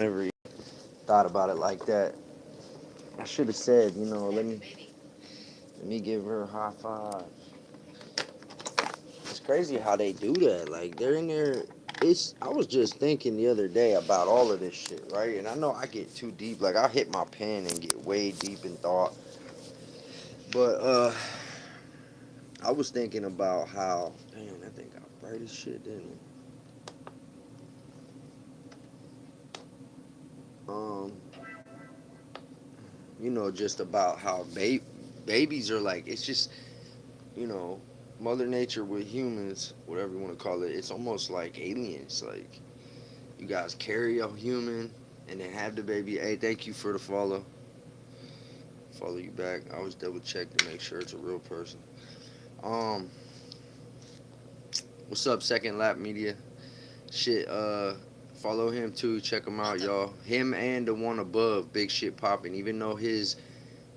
Never thought about it like that. I should have said, let me give her a high five. It's crazy how they do that. Like they're in there. It's. I was just thinking the other day about all of this shit, right? And I know I get too deep. Like I hit my pen and get way deep in thought. But I was thinking about how. Damn, that thing got bright as shit, didn't it? Um, just about how babies are like. It's just you know, Mother Nature with humans, whatever you want to call it. It's almost like aliens. Like you guys carry a human and then have the baby. Hey, thank you for the follow. Follow you back. I always double check to make sure it's a real person. Um, what's up, Second Lap Media? Shit, follow him too. Check him out, y'all. Him and the one above, Big Shit Poppin'. Even though his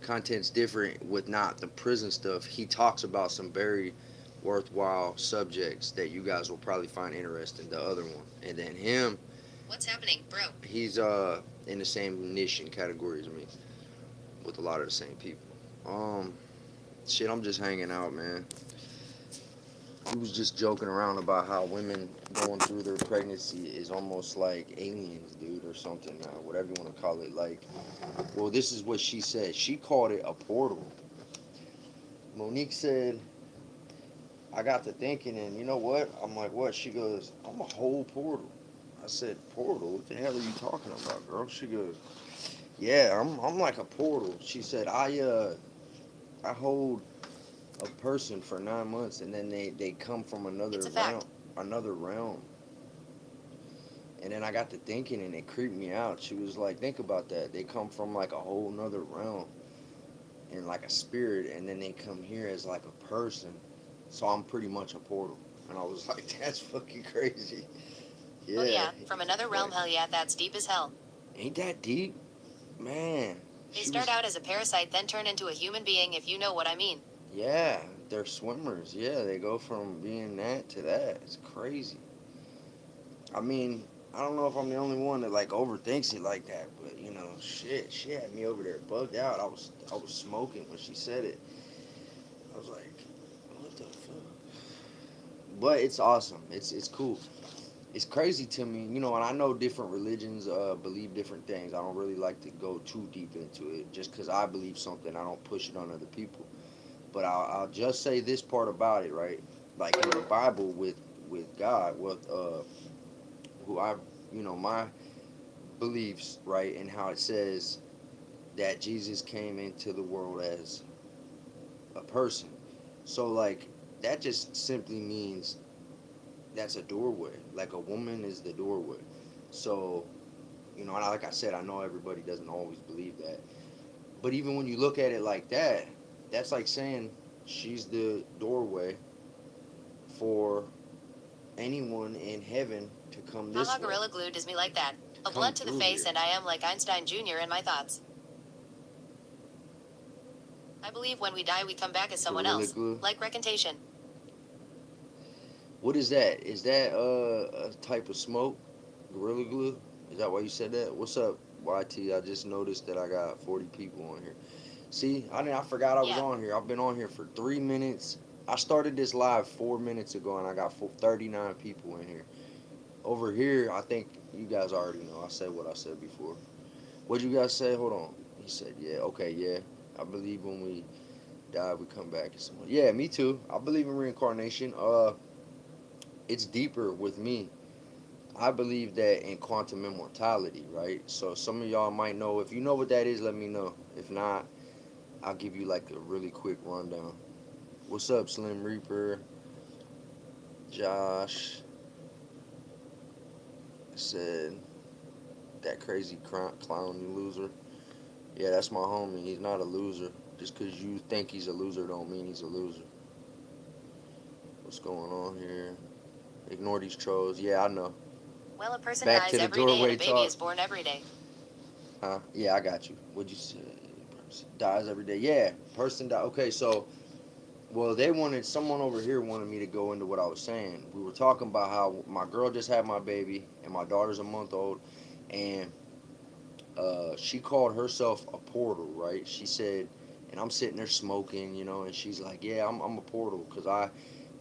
content's different with not the prison stuff, he talks about some very worthwhile subjects that you guys will probably find interesting. The other one, and then him. What's happening, bro? He's in the same niche and category as me, with a lot of the same people. Um, shit, I'm just hanging out, man. He was just joking around about how women going through their pregnancy is almost like aliens, dude, or something, whatever you want to call it. Like, well, this is what she said. She called it a portal. Monique said, I got to thinking, and you know what? I'm like, what? She goes, I'm a whole portal. I said, portal? What the hell are you talking about, girl? She goes, yeah, I'm like a portal. She said, I hold a person for 9 months, and then they come from another realm. And then I got to thinking, and it creeped me out. She was like, think about that. They come from like a whole nother realm and like a spirit, and then they come here as like a person. So I'm pretty much a portal. And I was like, that's fucking crazy. Yeah. Oh yeah, from another realm, hell yeah, that's deep as hell. Ain't that deep? Man. They start out as a parasite, then turn into a human being, if you know what I mean. Yeah, they're swimmers. Yeah, they go from being that to that. It's crazy. I mean, I don't know if I'm the only one that like overthinks it like that, but shit, she had me over there bugged out. I was smoking when she said it. I was like, what the fuck? But it's awesome. It's cool. It's crazy to me, and I know different religions believe different things. I don't really like to go too deep into it. Just because I believe something, I don't push it on other people. But I'll just say this part about it, right? Like in the Bible with God, with who my beliefs, right, and how it says that Jesus came into the world as a person. So like that just simply means that's a doorway. Like a woman is the doorway. So, like I said, I know everybody doesn't always believe that. But even when you look at it like that, that's like saying she's the doorway for anyone in heaven to come this way. Gorilla Glue does me like that. A blunt to the face, and I am like Einstein Jr. in my thoughts. I believe when we die, we come back as someone else. Glue. Like Recantation. What is that? Is that a type of smoke? Gorilla Glue? Is that why you said that? What's up, YT? I just noticed that I got 40 people on here. See, I forgot I was on here. I've been on here for 3 minutes. I started this live 4 minutes ago, and I got 39 people in here. Over here, I think you guys already know. I said what I said before. What'd you guys say? Hold on. He said, yeah, okay, yeah. I believe when we die, we come back as someone. Yeah, me too. I believe in reincarnation. It's deeper with me. I believe that in quantum immortality, right? So some of y'all might know. If you know what that is, let me know. If not, I'll give you like a really quick rundown. What's up, Slim Reaper? Josh said that crazy clown loser. Yeah, that's my homie. He's not a loser. Just because you think he's a loser don't mean he's a loser. What's going on here? Ignore these trolls. Yeah, I know. Well, a person back dies every day and a baby is born every day. Huh? Yeah, I got you. What'd you say? Person dies every day. Yeah, person die. Okay, so, well, someone over here wanted me to go into what I was saying. We were talking about how my girl just had my baby and my daughter's a month old, and She called herself a portal, right? She said, and I'm sitting there smoking, and she's like, yeah, I'm a portal because I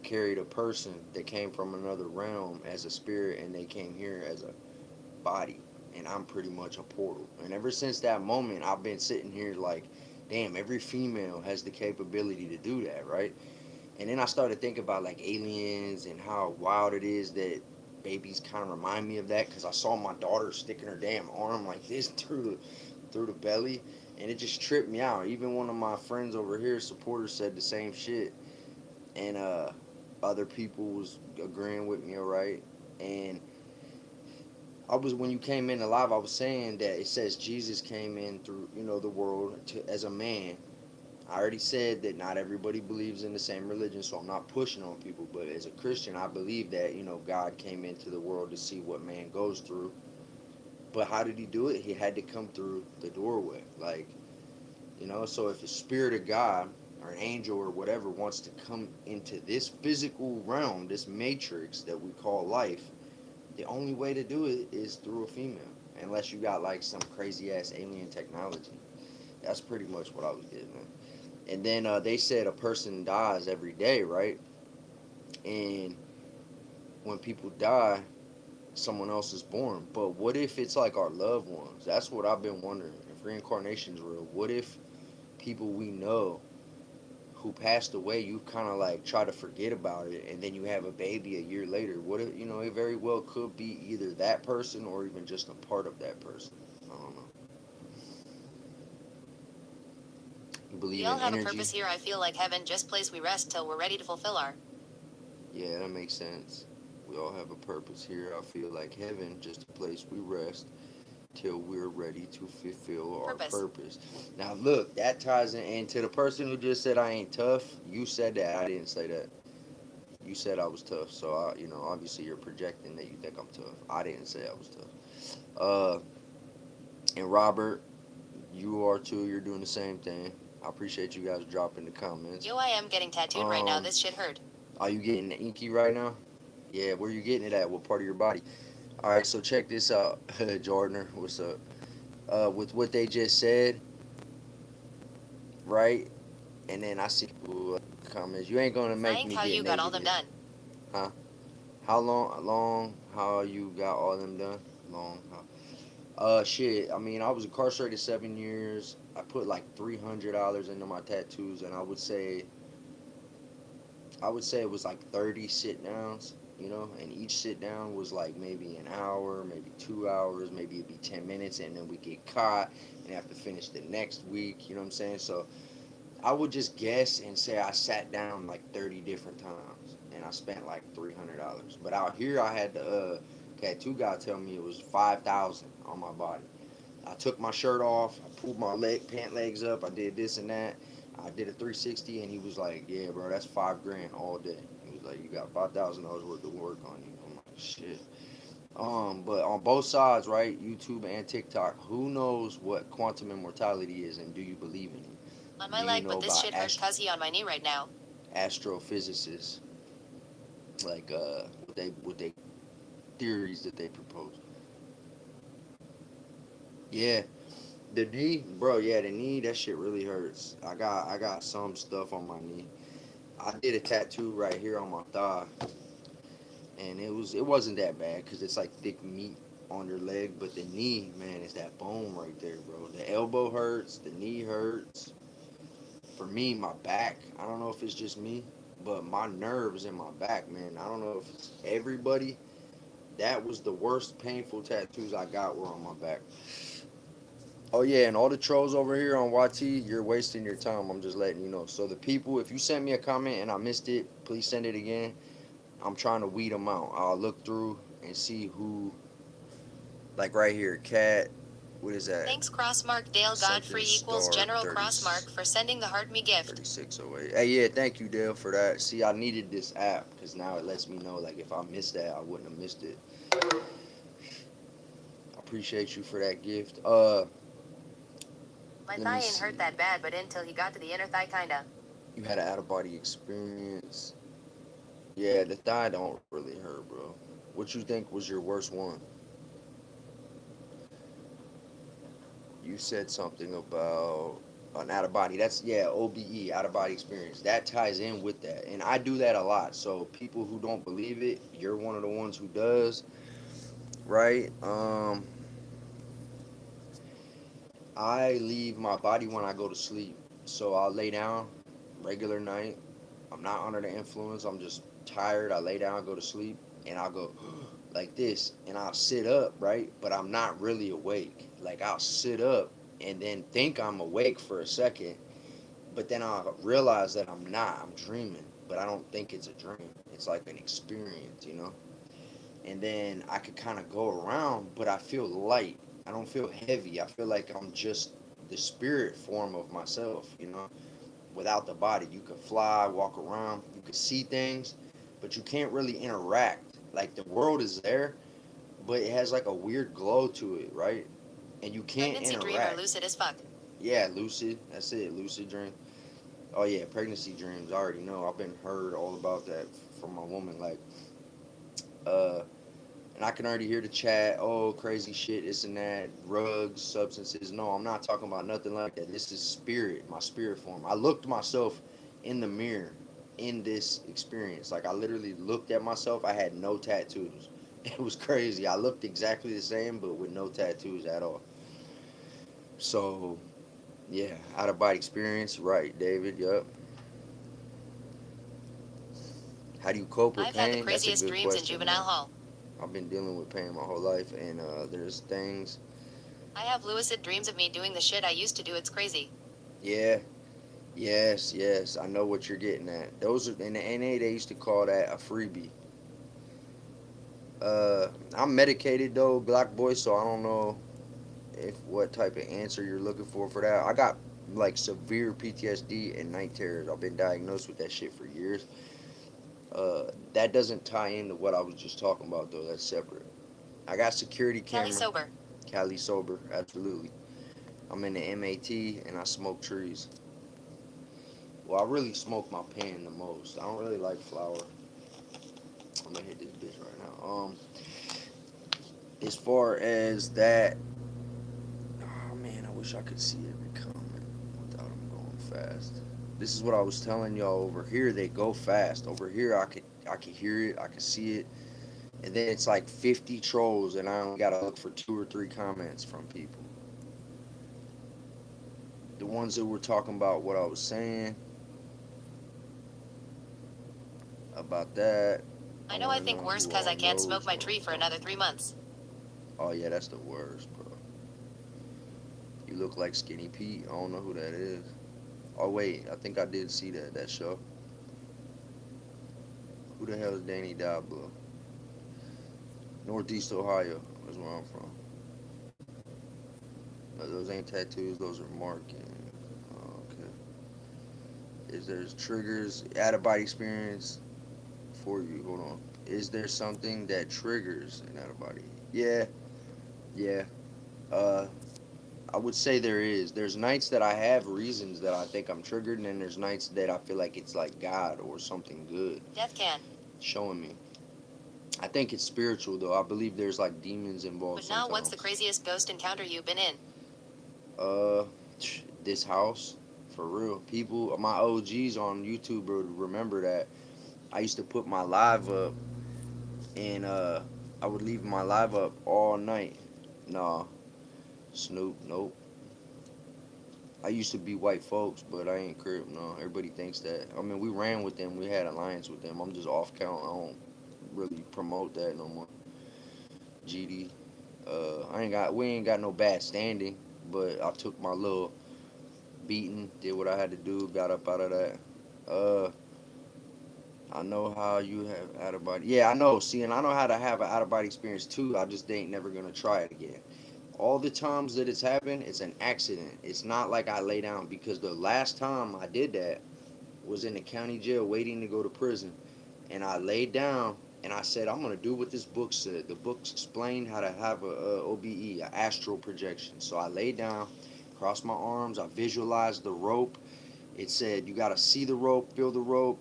carried a person that came from another realm as a spirit and they came here as a body, and I'm pretty much a portal. And ever since that moment, I've been sitting here like, damn, every female has the capability to do that, right? And then I started thinking about like aliens and how wild it is that babies kind of remind me of that because I saw my daughter sticking her damn arm like this through the belly, and it just tripped me out. Even one of my friends over here, supporters, said the same shit, and other people was agreeing with me, alright. And I was when you came in live, I was saying that it says Jesus came in through the world as a man. I already said that not everybody believes in the same religion, so I'm not pushing on people. But as a Christian, I believe that God came into the world to see what man goes through. But how did he do it? He had to come through the doorway, like So if a spirit of God or an angel or whatever wants to come into this physical realm, this matrix that we call life, the only way to do it is through a female, unless you got like some crazy ass alien technology. That's pretty much what I was getting at. And then they said a person dies every day, right? And when people die, someone else is born. But what if it's like our loved ones? That's what I've been wondering. If reincarnation's real, what if people we know who passed away, you kind of like try to forget about it, and then you have a baby a year later? What if, it very well could be either that person or even just a part of that person. I don't know. You We believe all in have a energy? purpose here. I feel like heaven, just place we rest till we're ready to fulfill our. Yeah, that makes sense. We all have a purpose here. I feel like heaven, just a place we rest till we're ready to fulfill our Purpose. purpose. Now, look, that ties in. And to the person who just said I ain't tough, you said that. I didn't say that. You said I was tough. So, obviously you're projecting that you think I'm tough. I didn't say I was tough. And Robert, you are too. You're doing the same thing. I appreciate you guys dropping the comments. Yo, I am getting tattooed right now. Um, This shit hurt. are you getting the inky right now? Yeah, where you getting it at? What part of your body? All right, so check this out, Jordaner. What's up? With what they just said, right? And then I see people comments. You ain't gonna make Frank, me how get you got all them negative, done? huh? How long? Long? How you got all them done? Long? How? Shit. I mean, I was incarcerated 7 years. I put like $300 into my tattoos, and I would say it was like 30 sit downs, and each sit down was like maybe an hour, maybe 2 hours, maybe it'd be 10 minutes, and then we get caught and have to finish the next week, you know what I'm saying? So I would just guess and say I sat down like 30 different times and I spent like $300. But out here, I had the tattoo guy tell me it was 5,000 on my body. I took my shirt off, I pulled my pant legs up, I did this and that. I did a 360, and he was like, "Yeah, bro, that's 5 grand all day." He was like, "You got $5,000 worth of work on you." I'm like, "Shit." But on both sides, right, YouTube and TikTok, who knows what quantum immortality is, and do you believe in it? On my Do you leg, know but this about shit hurt cuzzy on my knee right now. astrophysicists, like what they theories that they propose? Yeah, the knee, bro. Yeah, the knee. That shit really hurts. I got some stuff on my knee. I did a tattoo right here on my thigh, and it wasn't that bad because it's like thick meat on your leg. But the knee, man, is that bone right there, bro. The elbow hurts. The knee hurts. For me, my back. I don't know if it's just me, but my nerves in my back, man. I don't know if it's everybody. That was the worst painful tattoos I got were on my back. Oh yeah, and all the trolls over here on YT, you're wasting your time. I'm just letting you know. So the people, if you send me a comment and I missed it, please send it again. I'm trying to weed them out. I'll look through and see who, like right here, Cat. What is that? Thanks Crossmark Dale Something Godfrey equals star General 30, Crossmark for sending the heart me gift. 3608. Hey, yeah, thank you, Dale, for that. See, I needed this app because now it lets me know, like, if I missed that, I wouldn't have missed it. I appreciate you for that gift. My Let me thigh ain't see. hurt that bad, but until he got to the inner thigh kinda. You had an out of body experience. Yeah, the thigh don't really hurt, bro. What you think was your worst one? You said something about an out of body. That's, yeah, OBE, out of body experience. That ties in with that, and I do that a lot. So people who don't believe it, you're one of the ones who does, right? I leave my body when I go to sleep. So I'll lay down, regular night. I'm not under the influence. I'm just tired. I lay down, go to sleep, and I'll go like this, and I'll sit up, right? But I'm not really awake. Like I'll sit up and then think I'm awake for a second, but then I'll realize that I'm not. I'm dreaming, but I don't think it's a dream. It's like an experience, you know? And then I could kind of go around, but I feel light. I don't feel heavy. I feel like I'm just the spirit form of myself, you know, without the body. You could fly, walk around, you could see things, but you can't really interact. Like the world is there, but it has like a weird glow to it, right? And you can't Pregnancy dream or interact. lucid as fuck. Yeah, lucid. That's it. Lucid dream. Oh yeah, pregnancy dreams. I already know. I've been heard all about that from my woman. Like, uh, and I can already hear the chat. Oh, crazy shit, this and that, drugs, substances. No, I'm not talking about nothing like that. This is spirit, my spirit form. I looked myself in the mirror in this experience. Like I literally looked at myself. I had no tattoos. It was crazy. I looked exactly the same, but with no tattoos at all. So yeah, out of body experience, right, David? Yup. How do you cope with I've had the pain? That's a craziest good dreams in question, man. juvenile hall. I've been dealing with pain my whole life, and there's things. I have lucid dreams of me doing the shit I used to do. It's crazy. Yeah, yes, yes. I know what you're getting at. Those are in the NA. They used to call that a freebie. I'm medicated though, Black Boy, so I don't know if what type of answer you're looking for that. I got like severe PTSD and night terrors. I've been diagnosed with that shit for years. That doesn't tie into what I was just talking about though. That's separate. I got security Cali camera. sober. Cali sober, absolutely. I'm in the MAT and I smoke trees. Well, I really smoke my pen the most. I don't really like flower. I'm gonna hit this bitch right now. As far as that, oh man, I wish I could see every comment without them going fast. This is what I was telling y'all. Over here, they go fast. Over here, I could hear it, I could see it, and then it's like 50 trolls, and I only gotta look for 2 or 3 comments from people. The ones that were talking about what I was saying about that. I I know want I to think know worse who cause all I can't smoke knows my what tree I'm for talking another 3 months. about. Oh yeah, that's the worst, bro. You look like Skinny Pete. I don't know who that is. Oh wait, I think I did see that show. Who the hell is Danny Diablo? Northeast Ohio is where I'm from. No, those ain't tattoos. Those are markings. Oh, okay. Is there triggers out of body experience for you? Hold on. Is there something that triggers an out of body? Yeah, yeah. Uh, I would say there is. There's nights that I have reasons that I think I'm triggered, and then there's nights that I feel like it's like God or something good Death can. showing me. I think it's spiritual though. I believe there's like demons involved But now what's the sometimes. craziest ghost encounter you've been in? Uh, this house, for real. People, my OGs on YouTube would remember that I used to put my live up, and I would leave my live up all night. Nah, Snoop, nope. I used to be white folks, but I ain't crip. No, everybody thinks that. I mean, we ran with them. We had alliance with them. I'm just off count. I don't really promote that no more. GD. We ain't got no bad standing, but I took my little beating, did what I had to do, got up out of that. Uh, I know how you have out of body. Yeah, I know. See, and I know how to have an out of body experience too. I just ain't never gonna try it again. All the times that it's happened, it's an accident. It's not like I lay down because the last time I did that was in the county jail waiting to go to prison, and I laid down and I said I'm gonna do what this book said. The books explain how to have a OBE, a astral projection. So I laid down, crossed my arms, I visualized the rope. It said you gotta see the rope, feel the rope.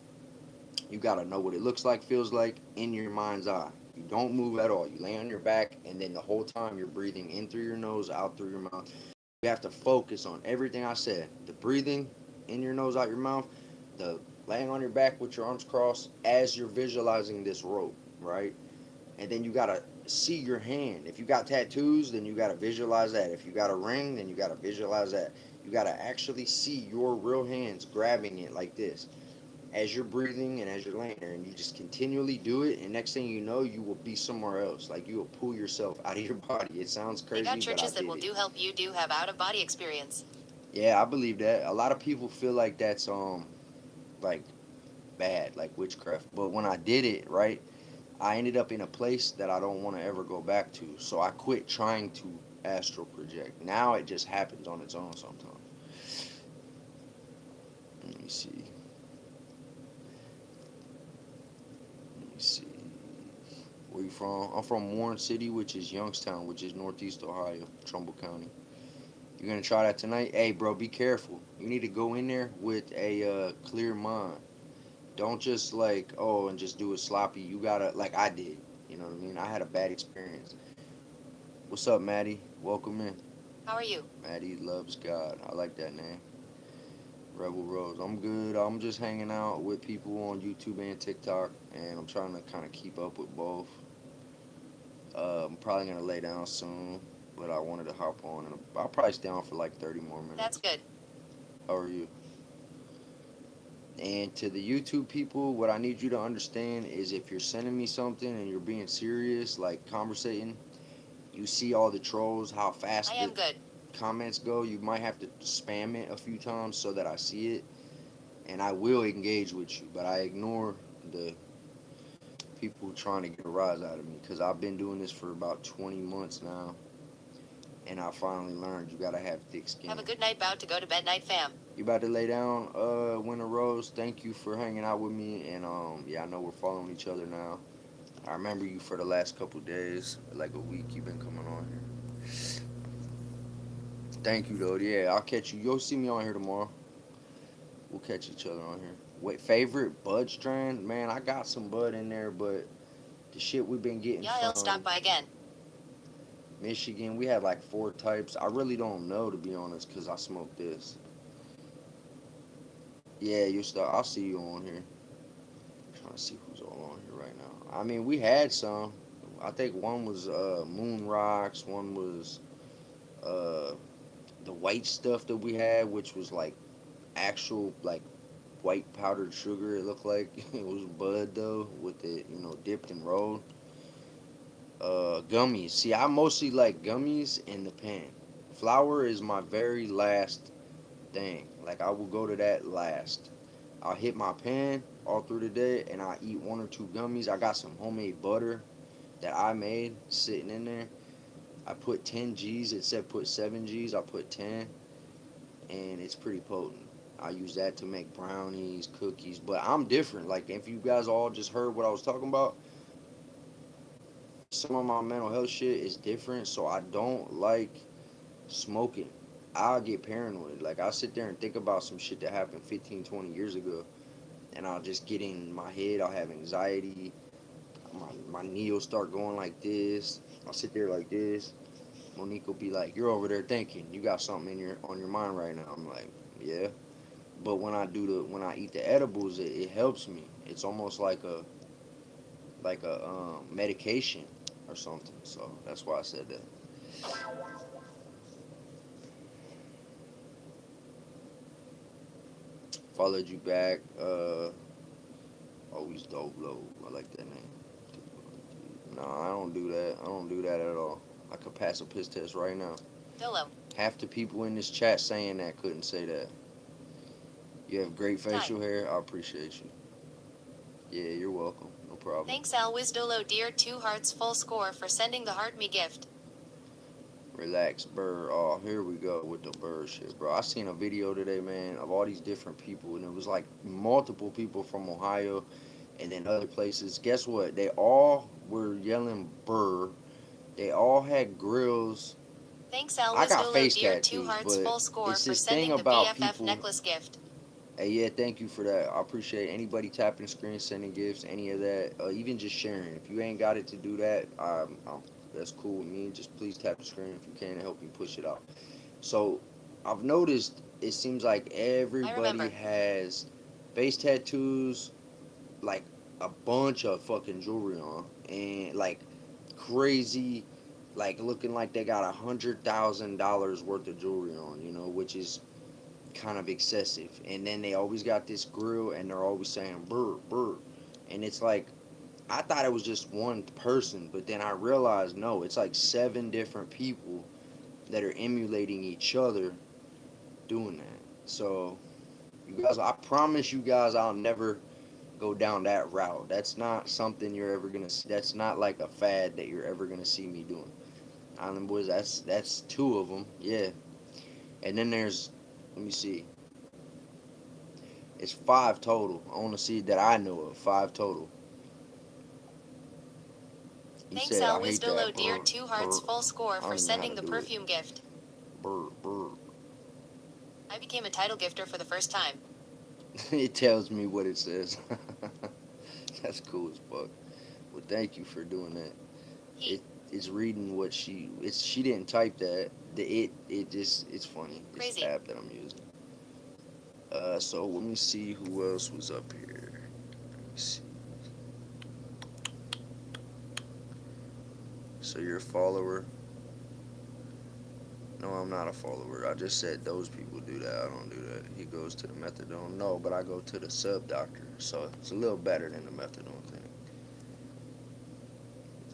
You gotta know what it looks like, feels like in your mind's eye. You don't move at all. You lay on your back, and then the whole time you're breathing in through your nose, out through your mouth. You have to focus on everything I said. The breathing in your nose, out your mouth, the laying on your back with your arms crossed as you're visualizing this rope, right? And then you gotta see your hand. If you got tattoos, then you gotta visualize that. If you got a ring, then you gotta visualize that. You gotta actually see your real hands grabbing it like this as you're breathing and as you're laying there, and you just continually do it. And next thing you know, you will be somewhere else. Like you will pull yourself out of your body. It sounds They got crazy, but I churches that did will it. do help you do have out of body experience. Yeah, I believe that. A lot of people feel like that's like bad, like witchcraft. But when I did it, right, I ended up in a place that I don't want to ever go back to. So I quit trying to astral project. Now it just happens on its own sometimes. Let me see. Let me see. Where you from? I'm from Warren City, which is Youngstown, which is Northeast Ohio, Trumbull County. You're gonna try that tonight? Hey, bro, be careful. You need to go in there with a clear mind. Don't just like and just do it sloppy. You gotta like I did. You know what I mean? I had a bad experience. What's up, Maddie? Welcome in. How are you? Maddie loves God. I like that name. Rebel Rose. I'm good. I'm just hanging out with people on YouTube and TikTok, and I'm trying to kind of keep up with both. I'm probably gonna lay down soon, but I wanted to hop on, and I'll probably stay on for like 30 more That's minutes. good. How are you? And to the YouTube people, what I need you to understand is if you're sending me something and you're being serious, like conversating, you see all the trolls, how I fast am the good. comments go. You might have to spam it a few times so that I see it, and I will engage with you. But I ignore the people trying to get a rise out of me because I've been doing this for about 20 months now, and I finally learned you gotta have thick skin. Have a good night. About to go to bed night, fam. You about to lay down, Winter Rose. Thank you for hanging out with me, and yeah, I know we're following each other now. I remember you for the last couple days, like a week. You've been coming on here. Thank you, though. Yeah, I'll catch you. You'll see me on here tomorrow. We'll catch each other on here. Wait, favorite bud strand? Man, I got some bud in there, but the shit we've been getting Yeah, I'll stop from by again. Michigan, we had like 4 types. I really don't know, to be honest, because I smoked this. Yeah, you start. I'll see you on here. I'm trying to see who's all on here right now. I mean, we had some. I think one was Moon Rocks. One was uh, the white stuff that we had, which was like actual like white powdered sugar. It looked like it was bud though, with it dipped and rolled. Gummies. See, I mostly like gummies in the pen. Flour is my very last thing. Like I will go to that last. I'll hit my pen all through the day, and I eat 1 or 2 gummies. I got some homemade butter that I made sitting in there. I put 10 G's. It said put 7 G's. I put 10, and it's pretty potent. I use that to make brownies, cookies. But I'm different. Like if you guys all just heard what I was talking about, some of my mental health shit is different. So I don't like smoking. I'll get paranoid. Like I'll sit there and think about some shit that happened 15, 20 years ago, and I'll just get in my head. I'll have anxiety. My knee will start going like this. I'll sit there like this. Monique will be like, "You're over there thinking. You got something in your on your mind right now." I'm like, "Yeah." But when I eat the edibles, it helps me. It's almost like a medication or something. So that's why I said that. Followed you back. Always dope low. I like that name. No, I don't do that. I don't do that at all. I could pass a piss test right now. Dolo. Half the people in this chat saying that couldn't say that. You have great facial hair. I appreciate you. Yeah, you're welcome. No problem. Thanks, Alwiz Dolo, dear. 2 hearts, full score for sending the heart me gift. Relax, Burr. Oh, here we go with the Burr shit, bro. I seen a video today, man, of all these different people, and it was like multiple people from Ohio and then other places. Guess what? They all were yelling Burr. They all had grills. Thanks, I Alwiz got Dolo, face dear. Two tattoos, hearts, but full score it's for this thing sending the about BFF people. necklace gift. Hey, yeah, thank you for that. I appreciate anybody tapping the screen, sending gifts, any of that, even just sharing. If you ain't got it to do that, that's cool with me. Just please tap the screen if you can to help me push it out. So I've noticed it seems like I everybody remember. has face tattoos, like a bunch of fucking jewelry on, and like crazy, like looking like they got $100,000 worth of jewelry on, which is kind of excessive. And then they always got this grill, and they're always saying "brr brr," and it's like I thought it was just one person, but then I realized no, it's like seven different people that are emulating each other doing that. So you guys, I promise you guys, I'll never go down that route. That's not something you're ever gonna see. That's not like a fad that you're ever gonna see me doing. Island Boys, that's two of them, yeah. And then there's, let me see, it's five total. I want to see that I know of five total. He Thanks, said, Al I hate that. Wisdolo dear. Brr, 2 hearts, brr. full score I for don't even know how sending to the do it. perfume gift. Brr, brr. I became a title gifter for the first time. It tells me what it says. That's cool as fuck. Well, thank you for doing that. He. It it's reading what she didn't type that. It just it's funny. This Crazy. app that I'm using. So let me see who else was up here. Let me see. So you're a follower? No, I'm not a follower. I just said those people do that. I don't do that. He goes to the methadone. No, but I go to the sub doctor. So it's a little better than the methadone thing.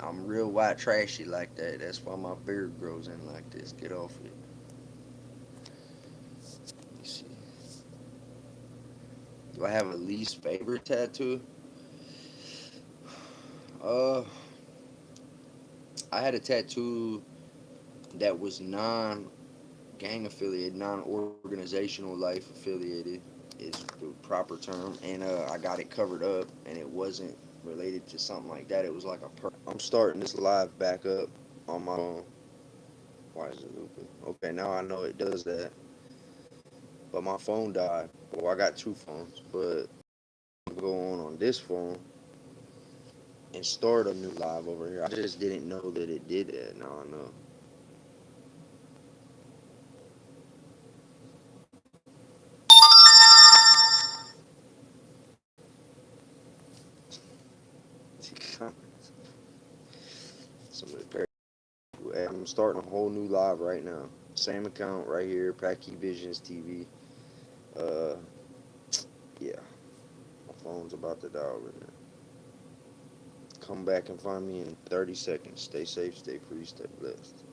I'm real white trashy like that. That's why my beard grows in like this. Get off it. Let me see. Do I have a least favorite tattoo? Uh, I had a tattoo that was non-gang affiliated, non-organizational life affiliated is the proper term, and I got it covered up, and it wasn't related to something like that. It was like I'm starting this live back up on my phone. Why is it looping? Okay, now I know it does that, but my phone died. Well, I got two phones, but go on this phone and start a new live over here. I just didn't know that it did that. Now I know. Some of the I'm starting a whole new live right now. Same account right here, PackyVisionsTv. Uh, yeah, my phone's about to die over there. Come back and find me in 30 seconds. Stay safe, stay free, stay blessed.